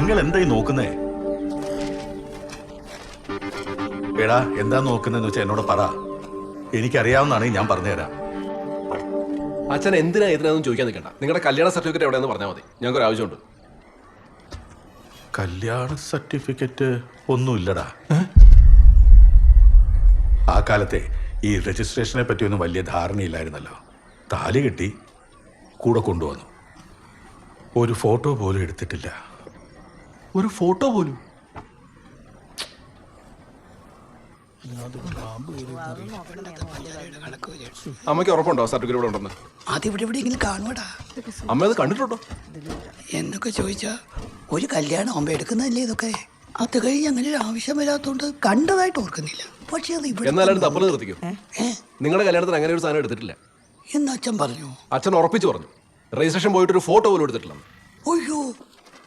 നിങ്ങൾ എന്തായി നോക്കുന്നേ? എടാ എന്താ നോക്കുന്നതെന്ന് വെച്ചാൽ എന്നോട് പറ. എനിക്കറിയാവുന്നതാണെങ്കിൽ ഞാൻ പറഞ്ഞുതരാം. അച്ഛൻ എന്തിനാ എതിനാന്നും ചോദിക്കാൻ നിൽക്കണ്ട. നിങ്ങളുടെ കല്യാണ സർട്ടിഫിക്കറ്റ് എവിടെയെന്ന് പറഞ്ഞാൽ മതി. ഞങ്ങൾക്കൊരു ആവശ്യമുണ്ട്. കല്യാണ സർട്ടിഫിക്കറ്റ് ഒന്നുമില്ലടാ. ആ കാലത്തെ ഈ രജിസ്ട്രേഷനെ പറ്റിയൊന്നും വലിയ ധാരണയില്ലായിരുന്നല്ലോ. താലി കെട്ടി കൂടെ കൊണ്ടുവന്നു. ഒരു ഫോട്ടോ പോലും എടുത്തിട്ടില്ല. ഒരു ഫോട്ടോ പോലും? അമ്മയ്ക്ക് ഉറപ്പുണ്ടോ സർട്ടിഫിക്കറ്റ് ഇവിടെ ഉണ്ടെന്ന്? അതിവിടെ എവിടെയെങ്കിലും കാണുവാടാ. അമ്മ അത് കണ്ടിട്ടുണ്ടോ? എന്നൊക്കെ ചോദിച്ചാ ഒരു കല്യാണം ആകുമ്പോ എടുക്കുന്നതല്ലേ ഇതൊക്കെ. അത് കഴിഞ്ഞ് അങ്ങനെ ഒരു ആവശ്യം വരാത്തോണ്ട് കണ്ടതായിട്ട് ഓർക്കുന്നില്ല. പക്ഷെ അത് ഇവിടെ എന്നാലും തപ്പല് നിർത്തിക്കും. നിങ്ങളുടെ കല്യാണത്തിന് അങ്ങനെ ഒരു സാധനം എടുത്തിട്ടില്ല എന്ന് അച്ഛൻ പറഞ്ഞു. അച്ഛൻ ഉറപ്പിച്ചു പറഞ്ഞു. രജിസ്ട്രേഷൻ പോയിട്ട് ഒരു ഫോട്ടോ പോലും എടുത്തിട്ടില്ല. അയ്യോ